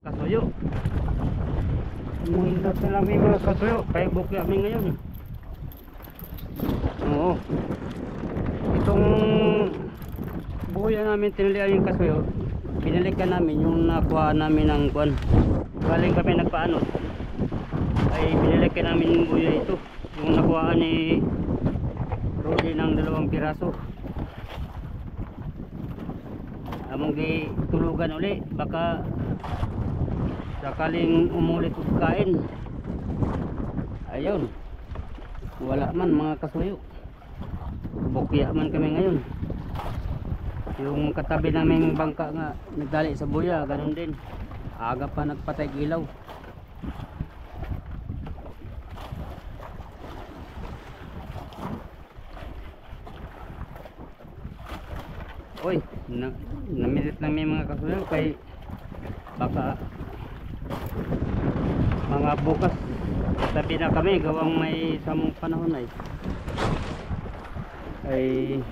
Kasuyo. Mundat na namin mga kasuyo. Kaya bukya kami ngayon. Oo. Itong buya namin tinalian yung kasuyo. Binalikan namin yung nakuha namin ng kuwan. Galing kami nagpaanot. Ay binalikan namin yung buya ito. Yung nakuha ni Rudy ng 2 piraso. Among di tulugan uli. Baka sakaling umulit kain. Ayun. Wala man mga kasuyo. Bukya man kami ngayon. Yung katabi naming bangka nga nagdali sa buya, ganun din. Aga pa nagpatay ilaw. Oy, namilit lang may mga kasuyo kay baka mga bukas katabi na kami gawang may samong panahon ay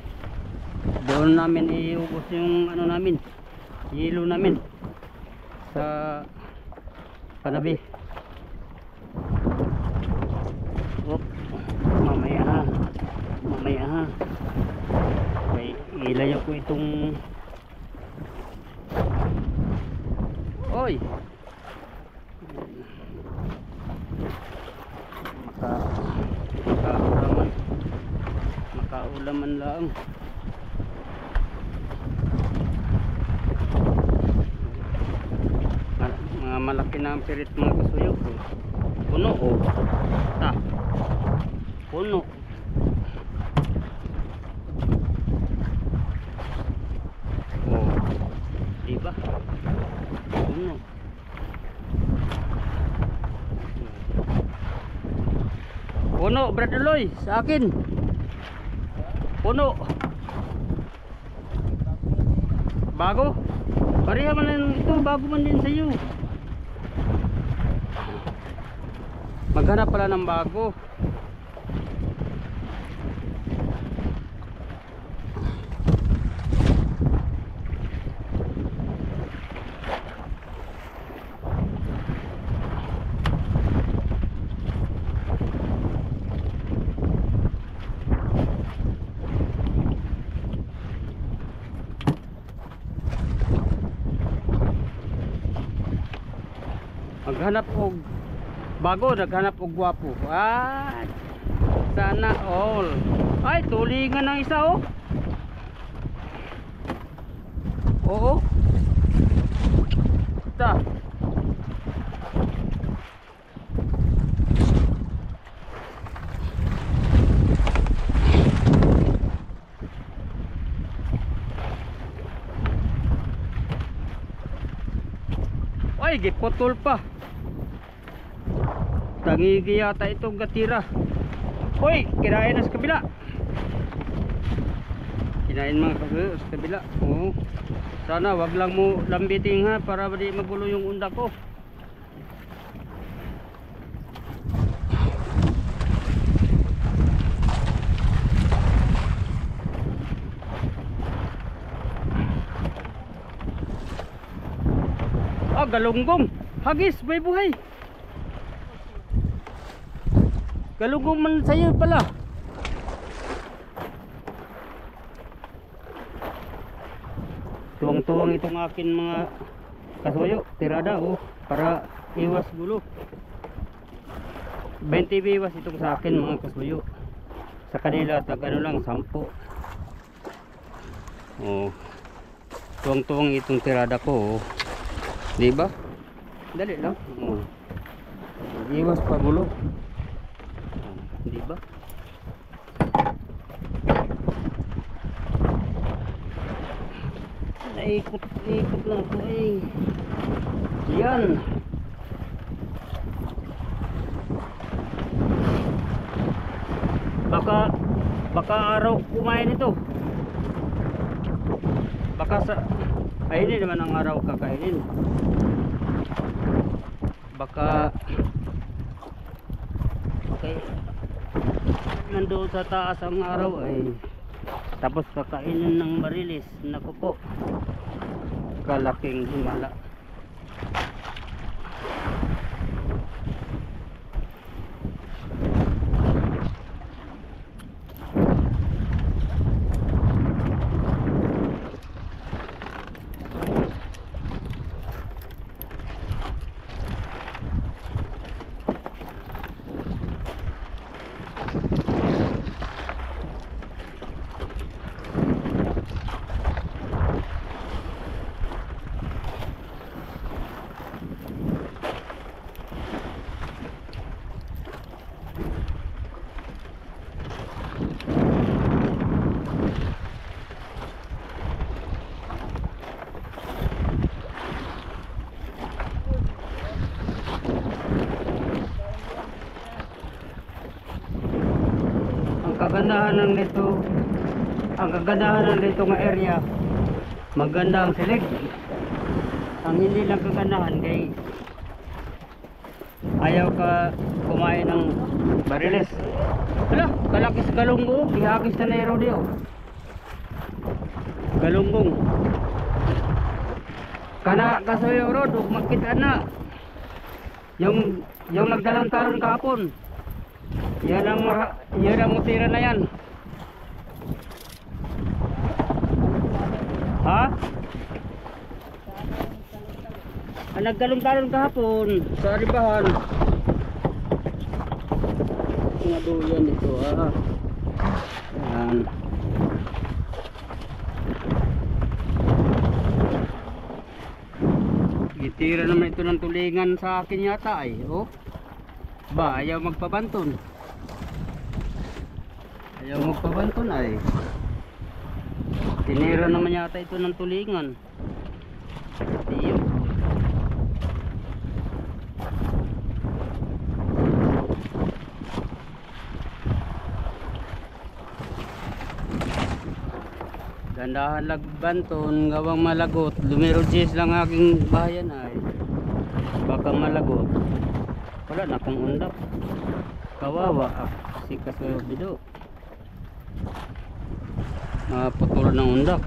doon namin iubos yung ano namin, hilo namin sa panabi. Op, mamaya ha may ilayo ko itong oy makaulaman lang. Mga malaki na ang pirit mga kasuyo. Puno oh. Puno. Oh. Diba? Puno. Puno, Brother Loy, sa akin. Puno. Bago? Pareha man lang ito, bago man din sa iyo. Maghanap pala ng bago. Maghanap og bago, naghanap og gwapo. Ay, sana all. Ay, tulingan ng isa oh. Oo. Ta. Ay, giputol pa. Tangigi yata itong gatira. Hoy, kinain na sa kabila. Kinain mga kasuyo sa kabila. Oo. Sana wag lang mo lambiting ha, para di magulo yung unda ko. Ah, galunggong. Hagis, may buhay. Galunggong man sa'yo pala. Tuwang-tuwang itong akin mga kasuyo. Tirada oh, para iwas gulo. 20 biwas itong sa akin mga kasuyo. Sa kanila tag ano lang 10. Oh. Tuwang-tuwang itong tirada ko oh. Diba? Dali lang. Oh. Iwas pa gulo. Diba? Naikot lang ito eh. Yan. Baka araw kumain ito. Baka sa ay hindi naman ang araw kakainin. Baka okay, nandoon sa taas ang araw ay tapos kakainin ng marilis. Naku po, kalaking himala. kagandahan ng dito, ang kagandahan ng dito nga area, maganda ang silig. Ang hindi lang kagandahan kay ayaw ka kumain ng bariles. Hala, kalakis galunggo, ihagis na nero diyo. Galunggong. Kana kasayo road, ug makita na. Yung nagdalang taron kahapon. Yan ang mutira na yan. Ha? Ang naggalong-galong kahapon sa ribahan. Mga duyan ito ha. Yan. Gitira naman ito ng tulingan sa akin yata ay. Oh. Ba, ayaw magpabanton. Ayaw magpabanton ay. Tinira naman yata ito ng tulingan. Iyo. Gandahan lagbanton, gawang malagot. Lumirodjes lang aking bayan ay. Baka malagot. Wala na akong undak. Kawawa si Kasoyo Bido. Putol ng undak.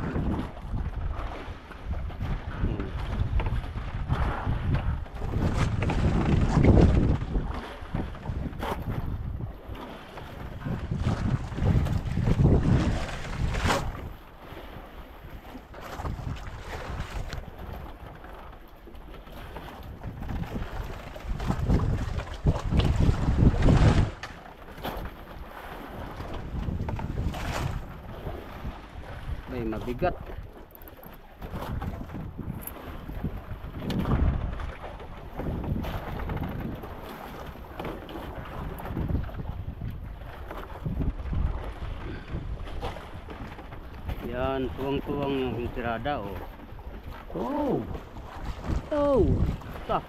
May mabigat. Yan, tuwang-tuwang yung tirada oh. Oh. Oh. Ta.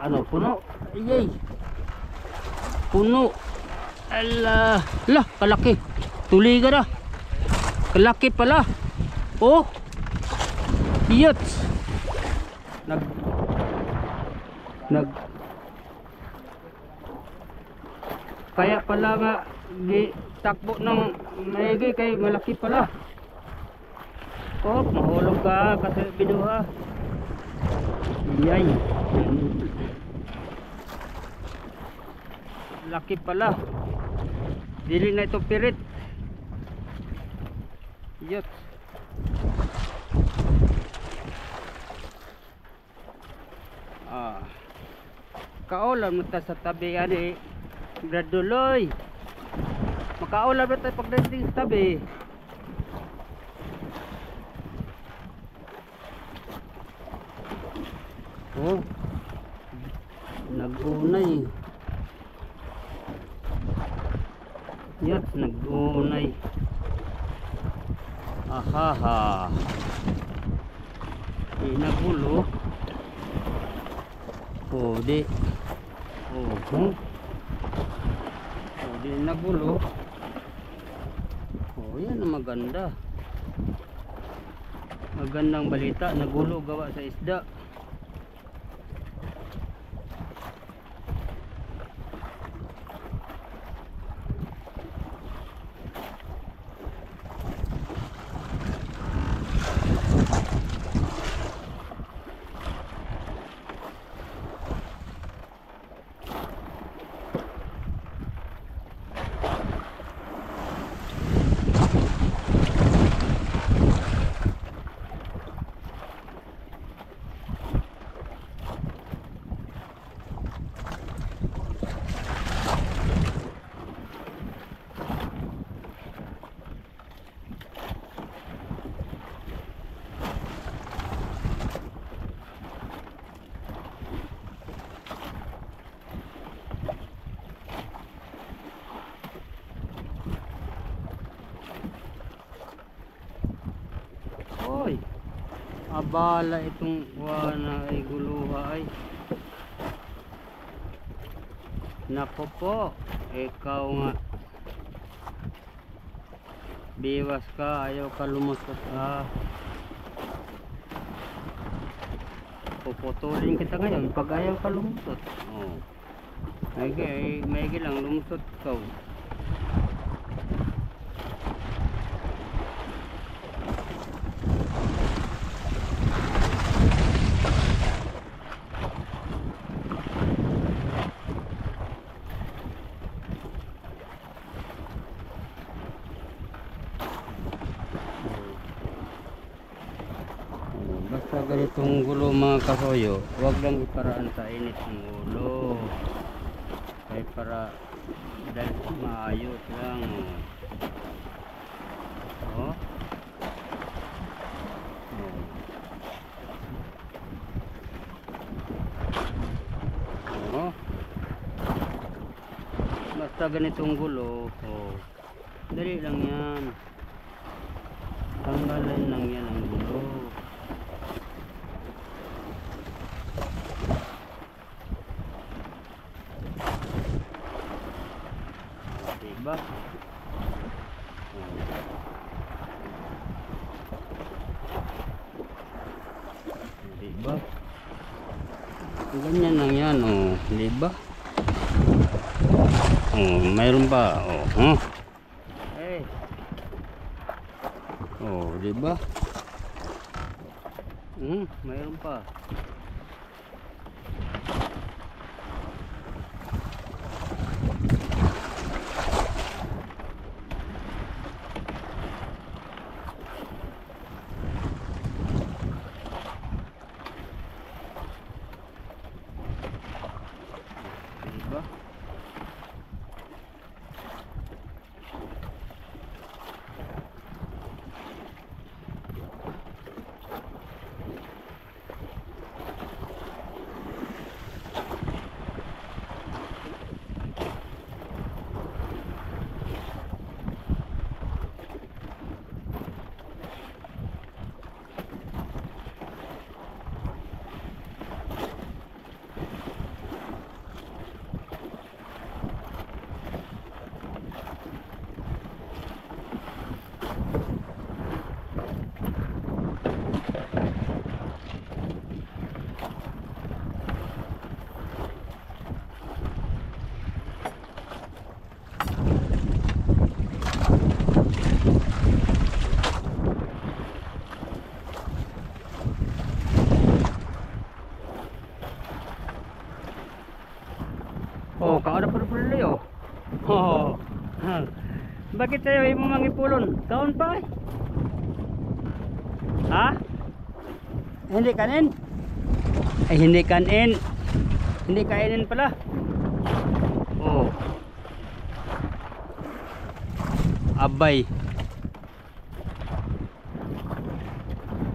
Ano puno? Ayay. Puno. Ala, lah kalaki. Tuligan na. Kalaki pala. Oh. Iyot. Kaya pala nga takbo ng maigi kay malaki pala. Oh, mahulog ka kasi biduha. Iyay. Laki pala. Dili na ito pirit. Yot. Kaulam mo ta sa tabi ani. Graduloy. Makaulam na tayo pagdating sa tabi. Oh. Nag-unay. Yat, nag-unay. Ahaha. Inagulo. Oh, di. Oh, di nagulo. Oh, yan ang maganda. Magandang balita, nagulo gawa sa isda. Abala itong wana ay guluha ay. Nako po. Ikaw nga. Biwas ka, ayaw ka lumusot. Puputulin kita ngayon pag ayaw ka lumusot. Oh. Maigi lang lumusot ka. Basta ganitong gulo mga kasoyo, huwag lang iparaan sa init ng ulo. Kaya para dahil maayos lang. Oh. Oh. Basta ganitong gulo, dali lang yan. Tanggalan lang yan ang gulo. Diba? Diba? Ganyan lang yan, diba? Mayroon ba? Diba? Mayroon pa. Diba? Kaon na pala yo. Bakit tayo ay mangipulon? Kaon pa? Ha? Hindi kanin? Ay hindi kanin. Hindi kainin pala. Abay.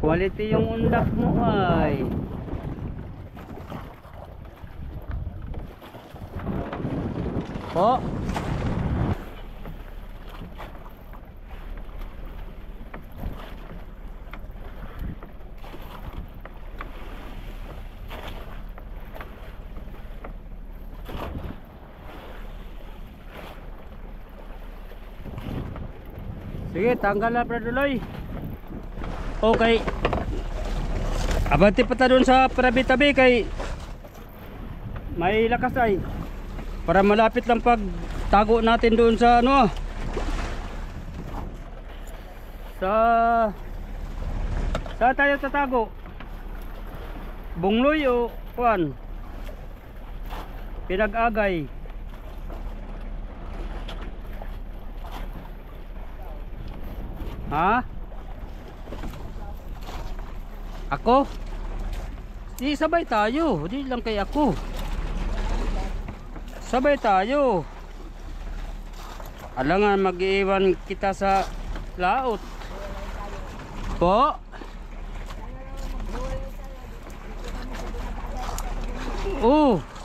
Quality yung undak mo ay. Po. Sige, tanggal na Praduloy. Okay. Abante pa ta doon sa tabi-tabi kay may lakas ay. Para malapit lang pag tago natin doon sa sa tayo tatago. Bungloy o kuan? Pinag-agay. Ha? Ako? Di sabay tayo, di lang kay ako. Sabay tayo. Alangan mag-iwan kita sa laot. Po?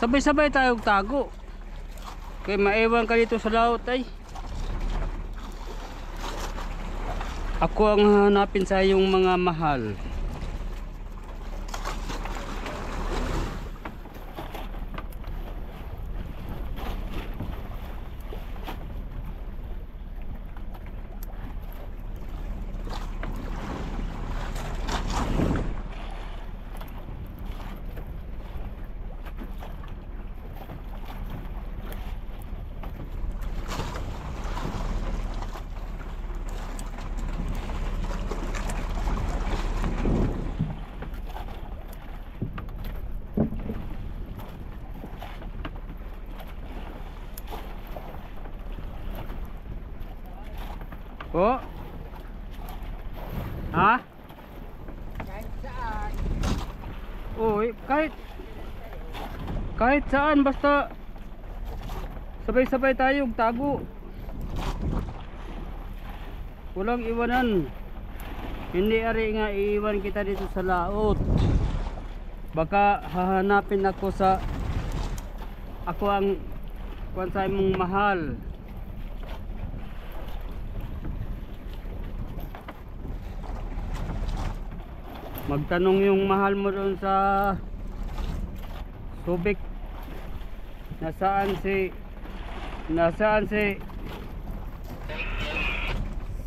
Sabay-sabay tayo tago. Kaya maiwan ka dito sa laot ay. Ako ang hanapin sa iyong mga mahal. Po? Ha? Kahit saan. Oh, kahit saan basta sabay-sabay tayong tago. Walang iwanan. Hindi ari nga iiwan kita dito sa laot. Baka hahanapin ako ang kuwansay mong mahal. Magtanong yung mahal mo doon sa Subic. Nasaan si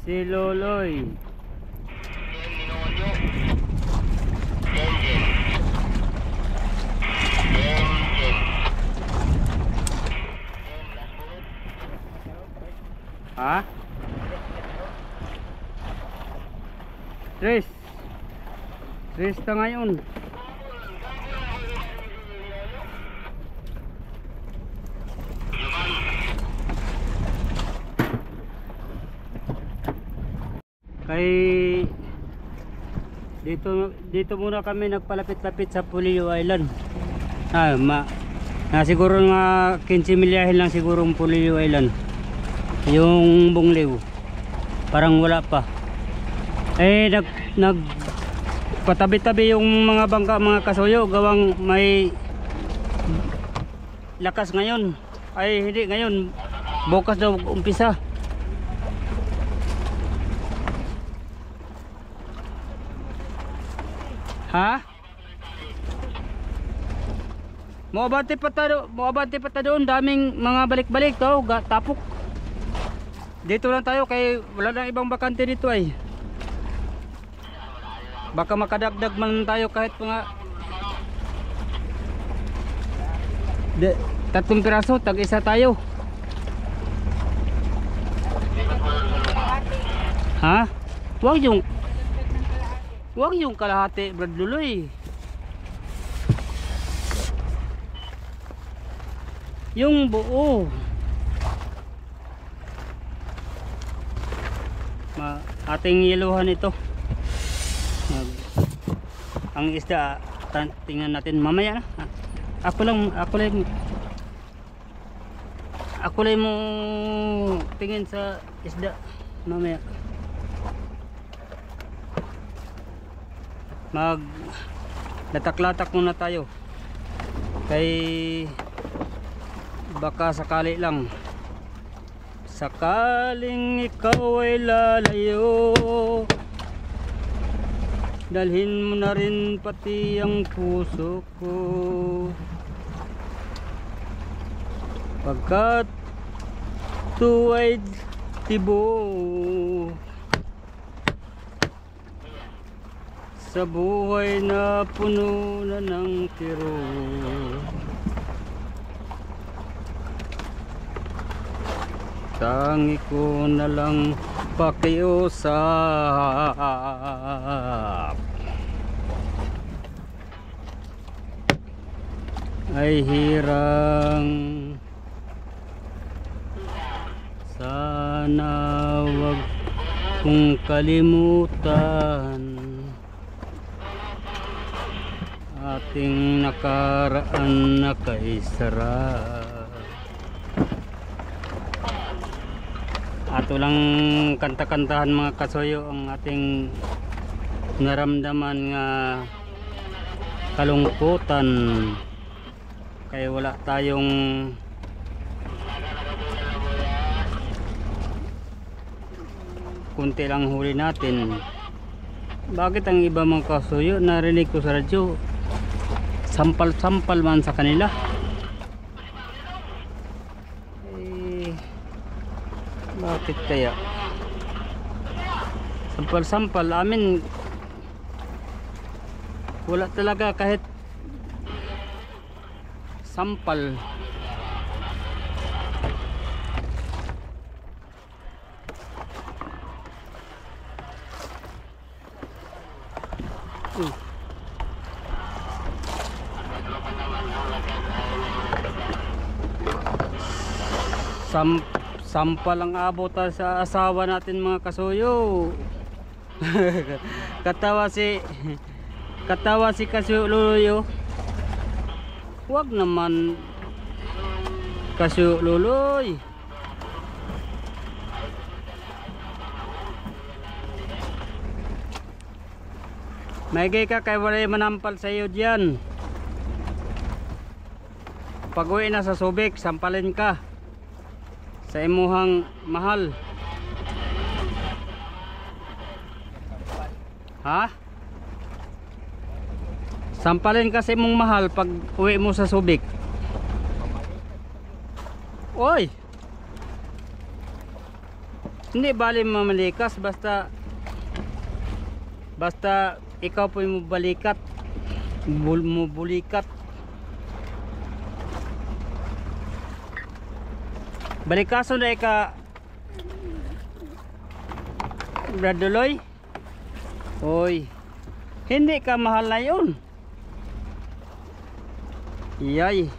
Loloy. Ha? Tres na ngayon. Kay dito muna kami nagpalapit-lapit sa Pulilio Island. Siguro nga 15 milyahin lang siguro ang Pulilio Island. Yung Bungliw parang wala pa. Patabi-tabi yung mga bangka, mga kasuyo, gawang may lakas ngayon. Ay hindi ngayon, bukas daw umpisa. Ha? Moabante pa doon, daming mga balik-balik to, tapok. Dito lang tayo kay wala nang ibang bakante dito ay. Baka makadagdag man tayo kahit mga 3 piraso, tag-isa tayo. Ha? Huwag yung kalahati, Brad Luloy. Yung buo. Ating iluhan ito. Ang isda tingnan natin mamaya na. Ako lang mo tingin sa isda mamaya. Latak-latak muna tayo kay baka sakaling ikaw ay lalayo, dalhin mo na rin pati ang puso ko, pagkat ito ay tibok sa buhay na puno na ng tiro. Tangi ko na lang pakiusap, ay hirang sana wag kong kalimutan ating nakaraan na kaisarap. Ato lang kanta-kantahan mga kasuyo ang ating naramdaman nga kalungkutan kaya wala tayong kunti lang huli natin. Bakit ang iba mga kasuyo narinig ko sa radyo sampal-sampal man sa kanila? Bakit kaya? Sampal-sampal amin wala talaga kahit sampal. Sampal ang abot sa asawa natin mga kasuyo. Katawa si Kasuyo Luloy. Huwag naman Kasuyo Luloy. Maigay ka kay walay manampal sa iyo diyan. Pag uwi na sa Subic, sampalin ka sa imuhang mahal. Ha? Sampalin ka sa imong mahal pag uwi mo sa Subic. Oy! Hindi bali mamalikas, basta ikaw po yung balikat, mo bulikat. Balikaso na ka Braduloy. Oy, hindi ka mahal na yun. Yay.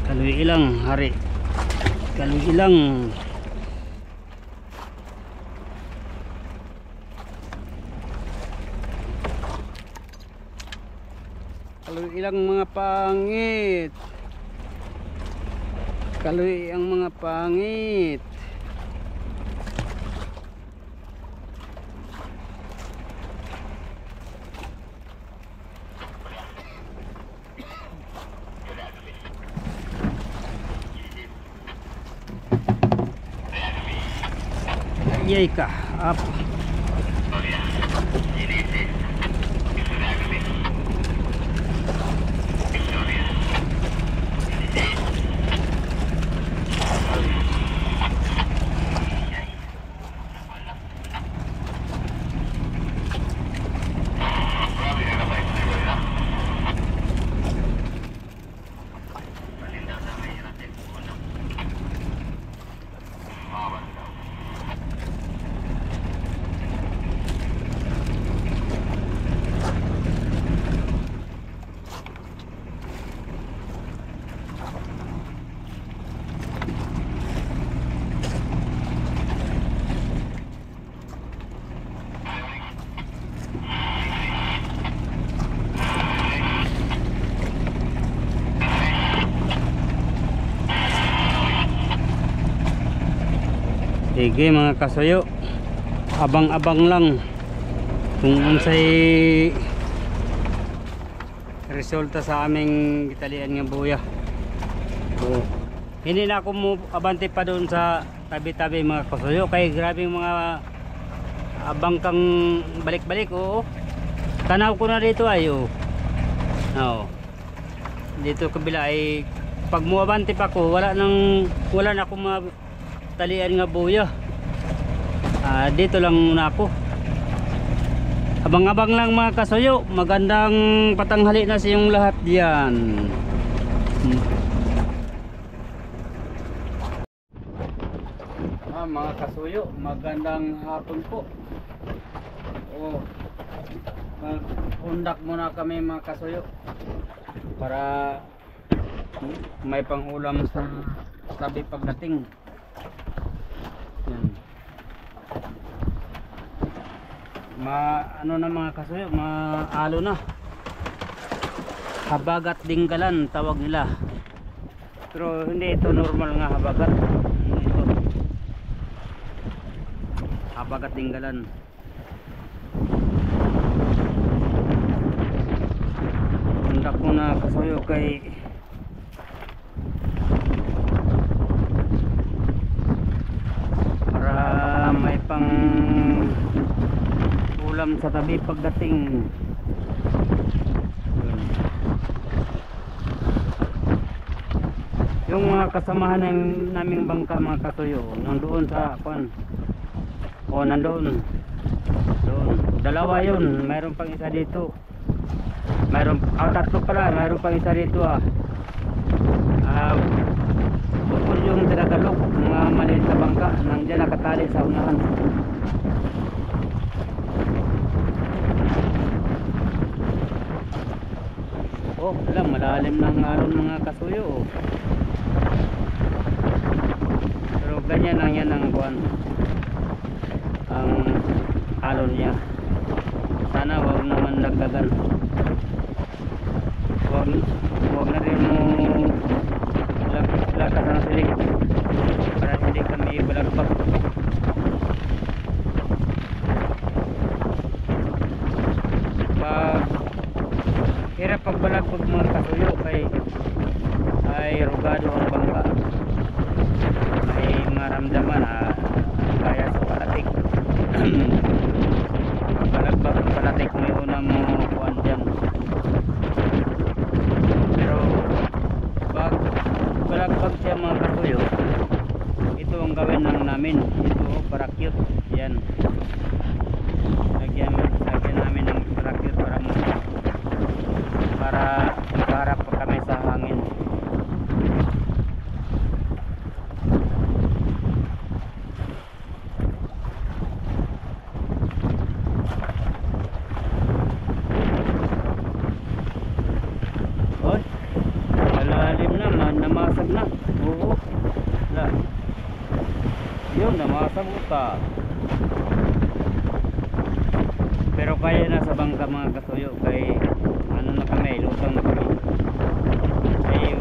Kaluy ilang hari, kaluy ilang. Kaluy ilang mga pangit, kaluy ang mga pangit. Yay ka up. Sige mga kasuyo, abang-abang lang kung unsay resulta sa aming gitalian nga buya. So, hindi na ako mo abante pa doon sa tabi-tabi mga kasuyo, kay grabe mga abang kang balik-balik. Oo, tanaw ko na dito ay oo. Dito kabila ay pag muabante pa ko, wala na ako talian nga buya. Dito lang muna ako. Abang-abang lang mga kasuyo. Magandang patanghali na sa iyong lahat diyan. Mga kasuyo, magandang hapon po. Mag-undak muna kami mga kasuyo para may pangulam sa tabi pagdating. Yan. Ano na mga kasuyo, maalo na. Habagat dinggalan tawag nila. Pero hindi ito normal nga habagat. Ito habagat dinggalan. Undak ko na kasuyo kay may pang ulam sa tabi pagdating. Yung mga kasamahan naming bangka mga kasuyo nandoon sa nandoon Doon. Dalawa yun. Mayroon pang isa dito. Tatlo pala. Mayroon pang isa dito ah. Bukod yung dalagalok, mga maliit na bangka, nandiyan nakatali sa unahan. Oh, alam, malalim ng alon mga kasuyo oh. Pero ganyan lang yan ang buwan, ang alon niya. Sana wag naman dagdagan. Wag na rin mo lakas ang siling para hindi kami balagpak. Hirap pagbalagpag mga kasuyo ay rugado ang bangka, ay maramdaman kaya sa palatik. Pagbalagpag ang palatik may unang kuwan dyan. Pero pag balagpag siya mga kasuyo, ito ang gawin lang namin. Ito para cute yan, lagyan namin ng para cute para makaharap pa kami sa hangin. Oy, malalim na, namasag na. Oo, yun, namasag uta. Pero kaya na sa bangka mga kasuyo, kay ano na kami, lutang na kami. Ay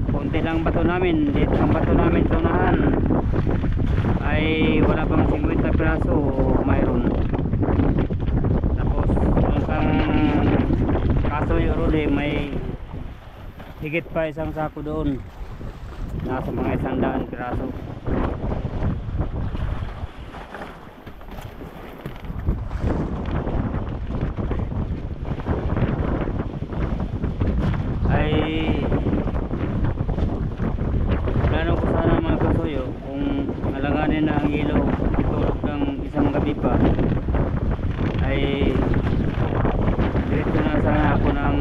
konti lang bato namin, dito ang bato namin sa unahan ay wala pang 50 piraso mayroon. Tapos yung kang kasuyo ruli may higit pa isang sako doon, nasa mga 100 piraso. Plano ko sana mga kasuyo, kung alanganin na ang ilaw tulog ng isang gabi pa, ay diretso na sana ako ng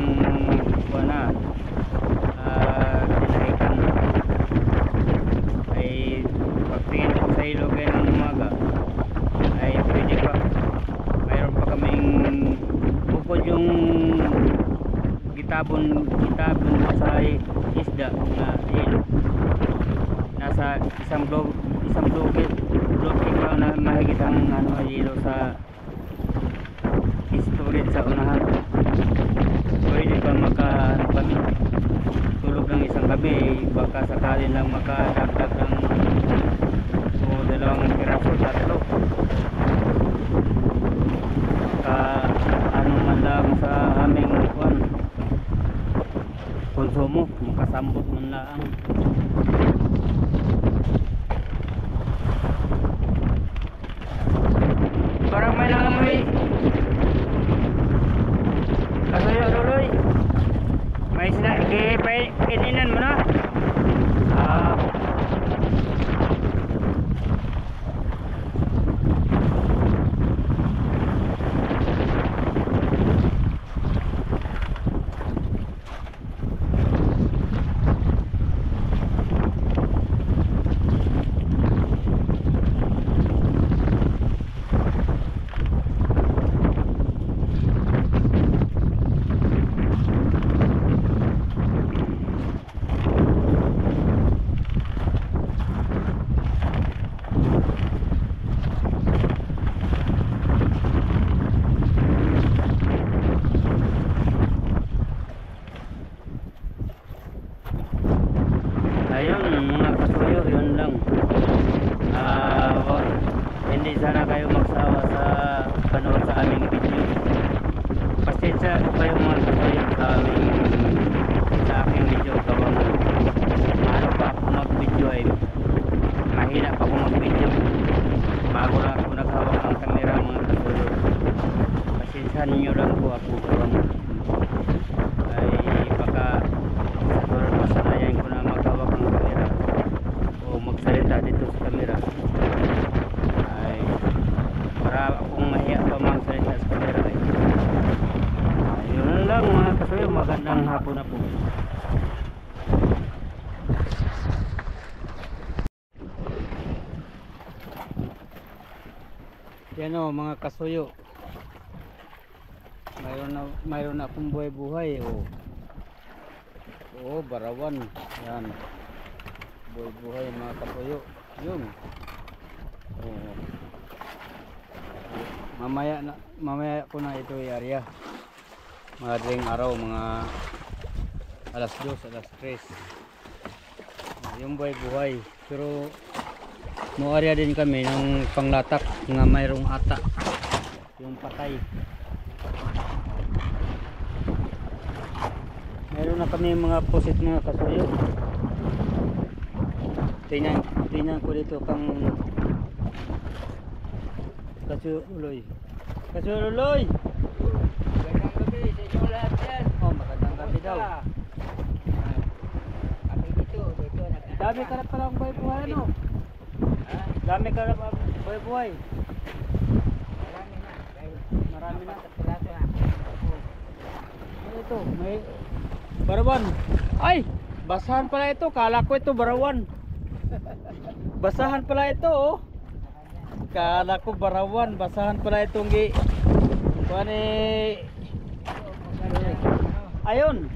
tinahikan. Ay pagtingin ko sa ilaw kayo ng umaga ay pwede pa, mayroon pa kaming bukod yung gitabon sa isda na ilaw. Nasa isang bloke pa na mahigit ang ilaw sa storage sa unahan. Pwede pa makahanap kami tulog ng isang gabi, baka sakali lang makadagdag ng dalawang piraso, tatlo. Ano man lang sa aming konsumo, makasambot man lang. Parang may nangamoy kasuyo luloy, may kininan mo na. Ayun mga kasuyo, yun lang. Hindi sana kayo magsawa sa panood sa aming video. Pasensya kayo mga kasuyo sa aking video. Kawang ano pa ako mag-video ay mahina pa ako mag-video. Bago lang ako naghawak ng camera mga kasuyo. Pasensya ninyo lang po ako. Kawang ay baka masanayan ko na maghawak ng camera o magsalita dito sa camera ay Yan o, mga kasuyo. Mayroon na akong buhay-buhay. Oh. Oo, barawan. Yan. Buhay-buhay mga kasuyo. Yun. Oo. Mamaya ko na ito i-area. Mga dring araw, mga alas 2, alas 3. Yung buhay-buhay. Pero mo-area din kami ng panglatak nga mayroong ata. Yung patay. Meron na kami mga pusit mga kasuyo. Tingnan ko dito kang kasuloy. Kasuloy! Magandang gabi sa inyo lahat yan. Oh, magandang gabi daw. Kami dito nag-ano. Dami ka na palang buhay-buhay ano? Ha? Dami ka na palang buhay-buhay. Marami na. Dahil Marami na. apat na piraso na. Ano ito? May barawan. Ay! Basahan pala ito. Kala ko ito barawan. Basahan pala ito oh. Kala ko barawan. Basahan pala itong kuan eh. Ayun.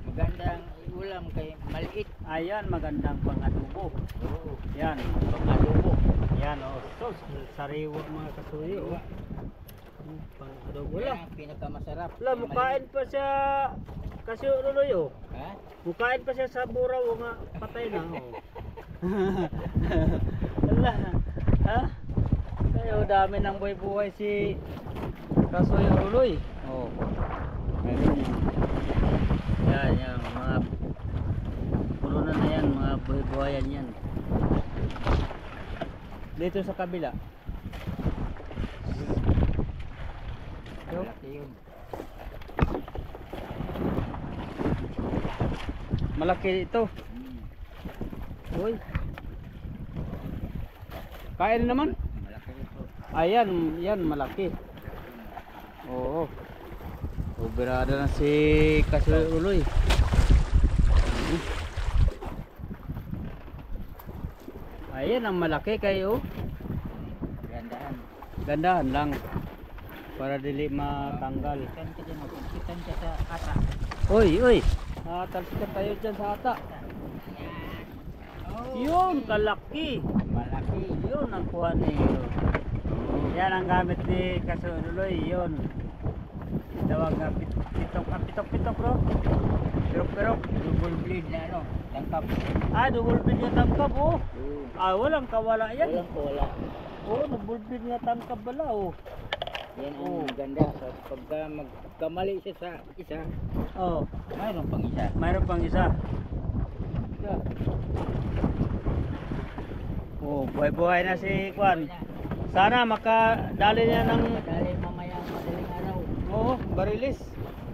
Magandang ulam kay maliit. Ayan, magandang pang-adobo. Oo. Yan. Pang-adobo. Yan oh. So, sariwa mga kasuyo oh. Pang-adobo Yan lang. ang pinakamasarap. Wala, Kay mukain pa siya kasuyo luloy oh. maliit. Ha? Mukain pa siya sa buraw o nga patay na oh. Wala. Ha? Kaya dami ng buhay-buhay si Kasuyo Ruloy. Oh. Ayun. Yan, yan mga pulunan na yan, mga buhay-buhayan yan. Dito sa kabila. Malaki yun. Malaki ito. Uy. Kain naman. Malaki ito. Ayan, yan malaki. Oo. Oberada na si Kasuyo Ruloy. Ayan ang malaki kayo. Gandaan. Gandahan lang para dili matanggal. Kitan ka dyan. Kitan ka sa ata. Uy. Talsikan tayo dyan sa ata. Yan. Oh. Yun, kalaki. Malaki. Yun ang kuha niyo. Yan ang gamit ni Kasuyo Ruloy. Yun. Tawag na pitok bro. Pirok. Double blade na ano. Tangkap. Double bid nga tangkab oh. Oo. Walang kawala yan. Walang wala. Oh, double bid nga tangkab bala oh. Yan Oo. ang ganda. So, pagka magkamali siya sa isa, Oh, mayroon pang isa. mayroon pang isa. Oh, buhay-buhay na si Kwan. Sana makadali niya ng Dahil mamaya madaling araw, oh, barilis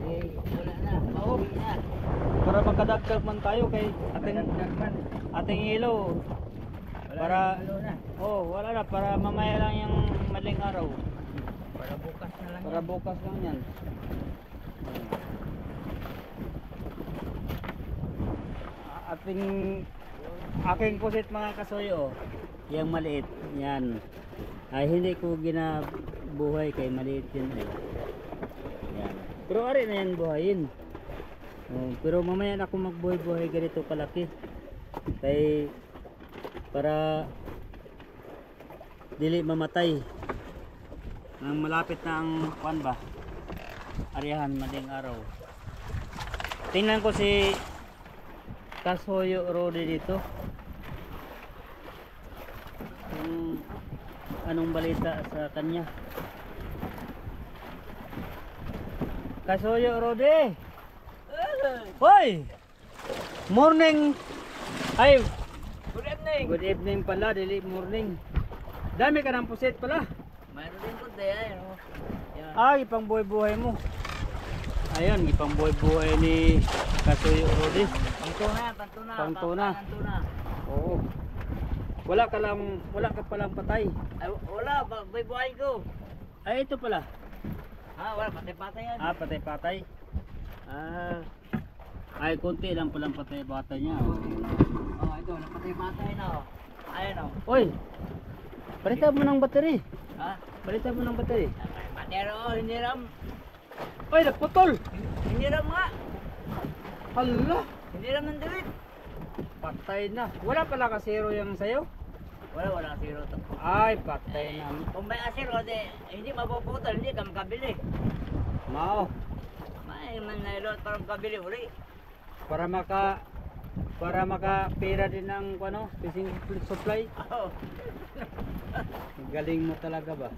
wala na. Pauwi na. para makadagdag man tayo kay Dagdag man. ating ilaw. Wala Para na, halo na. oh, wala na para mamaya lang yung madaling araw. Para bukas na lang Para yan. bukas lang yan. Aking pusit mga kasuyo, yung maliit, yan. Ay hindi ko ginabuhay kay maliit yun. Yan. Pero ari na yan buhayin. Pero mamaya na ako magbuhay-buhay ganito kalaki. Kay para dili mamatay. Ang malapit na ang kwan ba? Arihan mading araw. Tingnan ko si Kasuyo Ruloy dito. Kung anong balita sa kanya. Kasuyo Ruloy. Hoy! Morning. Ay, Good evening. good evening pala, dili morning. Dami ka ng pusit pala. Mayroon din po tayo. Yan. Ay, ipang buhay-buhay mo. Ayan, ipang buhay-buhay ni Kasuyo Ruloy. Pangtuna. Pangtuna. Pangtuna. Oo. Wala ka palang patay. Ay, wala. Buhay ko. Ay, ito pala. Wala. Patay-patay yan. Patay-patay. Ay, konti lang palang patay-patay niya. Ito. Napatay-patay na. Ayan o. Oy! Palitan mo ng battery. Ha? Balitan mo ng battery. Matero, hindi ram. Ay, naputol! Hindi ram nga. Hala! Hindi ram ng delete. Patay na. Wala pala kasero yung sayo? Wala zero to. Ay, patay na. Kung may asiro, hindi mapuputol, hindi ka makabili. Mao. May man nailot para makabili uli. Para makapira din ng ano, fishing supply. Oo. Galing mo talaga ba?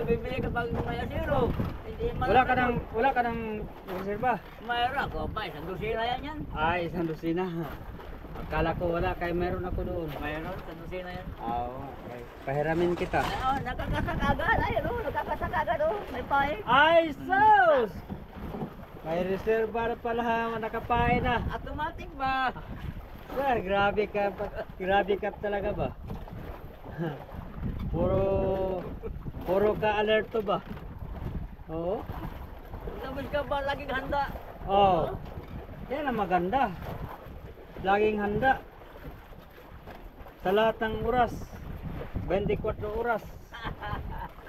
Bibili ka pag may asiro. Hindi Wala ka ng reserva. Mayroon ako pa, isang dosina yan. Ay, isang dosina. Akala ko wala, kaya meron ako doon. Mayroon, isang dosina yan. Oo, okay. Pahiramin kita. Oo, nakakasakagad. Ayun, nakakasakagad. May pahay. Ay, sus! May reserva na pala, nakapain na. Automatic ba? Sir, grabe ka talaga ba? Puro ka alerto ba? Oo. Tapos ka ba laging handa? Oo. Yan ang maganda. Laging handa. Sa lahat ng oras. 24 oras.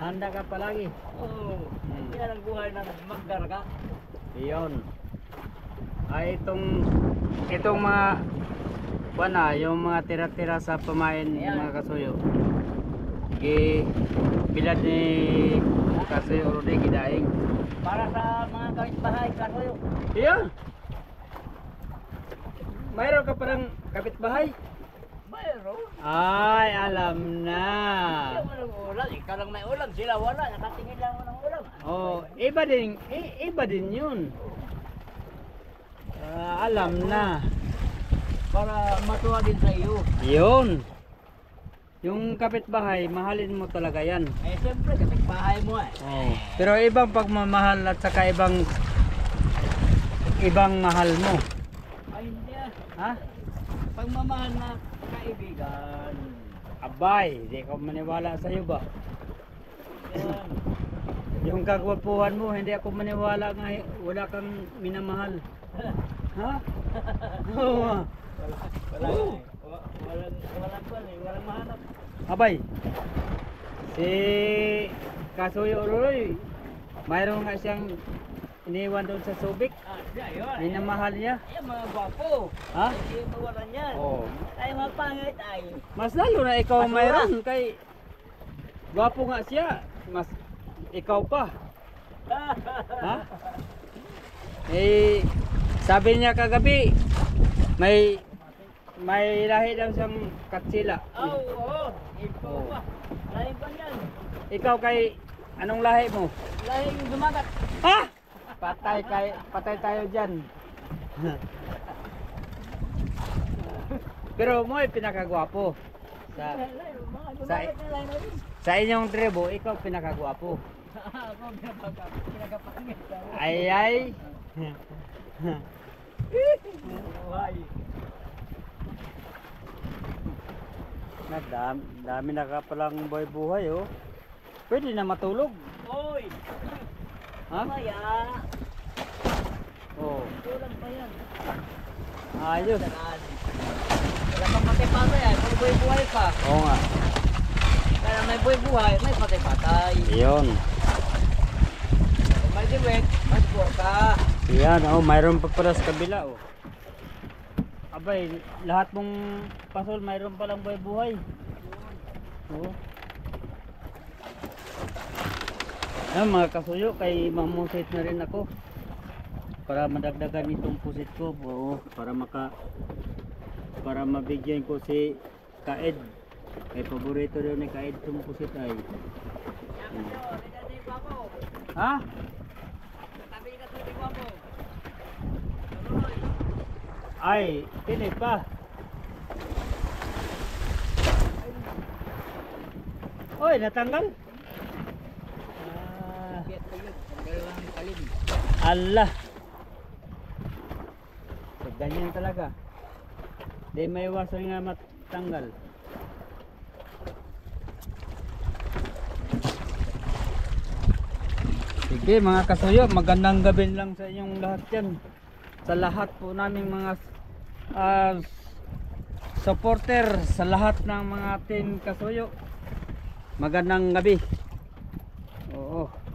Handa ka palagi. Oo. Yan ang buhay ng magkarga. Iyon. Ay itong mga yung mga tira-tira sa pamain mga kasuyo. Bilad ni kasuyo Rudy gidaing. Para sa mga kapitbahay, kasoyo. Iyon. Mayroon ka parang kapitbahay? Mayroon. Ay, alam na. Yung walang ulam, ikaw lang may ulam, sila wala, nakatingin lang ng ulam. Oh, iba din yun. Alam na. Para matuwa din sa iyo. Yun. Yung kapitbahay, mahalin mo talaga yan. Eh siyempre, kapitbahay mo eh. Oh. Pero ibang pagmamahal at saka ibang mahal mo. Ay hindi ah. Ha? Pagmamahal na kaibigan. Abay, di ko maniwala sa iyo ba? Yan. Yung kagwapuhan mo, hindi ako maniwala nga wala kang minamahal. Ha? Oo. Walang mahanap. Abay. Si Kasuyo Uroy, mayroon nga siyang iniwan doon sa Subic. Siya yun. Minamahal niya. Ay, mga gwapo. Ha? Hindi mawalan yan. Oo. Ay, mga pangit ay. Mas lalo na ikaw Basura. mayroon kay gwapo nga siya. Mas ikaw pa. Ha? Eh, sabi niya kagabi, may lahi daw siyang katsila. Oo. Ito Oo. pa. Lahi pa yan. Ikaw kay anong lahi mo? Lahi yung dumagat. Ha? Patay tayo diyan. Pero mo ay pinakagwapo. Sa sa inyong tribo, ikaw pinakagwapo. Ako pinagapangit. Ay. Buhay. Dami na ka palang buhay oh. Pwede na matulog. Oy! Ha? Maya. Oh. Kulang pa yan. Ayos. Wala pang patay-patay ay. May buhay-buhay pa. Oo nga. Kaya may buhay-buhay, may patay-patay. Iyon. Kung may diwet, may buhay ka. Yan oh, mayroon pa pala sa kabila oh. Abay, lahat mong pasol mayroon palang buhay-buhay. Oo. Yan mga kasuyo, kay mamusit na rin ako. Para madagdagan itong pusit ko. Oo, para mabigyan ko si Kaed. Kay paborito daw ni Kaed itong pusit ay. Ha? Tabi ka sa tigwapo. Ay, tinig pa. Oy, natanggal. Allah. So, ganyan talaga. Di may iwasan nga matanggal. Sige mga kasuyo, magandang gabi lang sa inyong lahat yan. Sa lahat po naming mga supporter, sa lahat ng mga team kasuyo. Magandang gabi. Oo.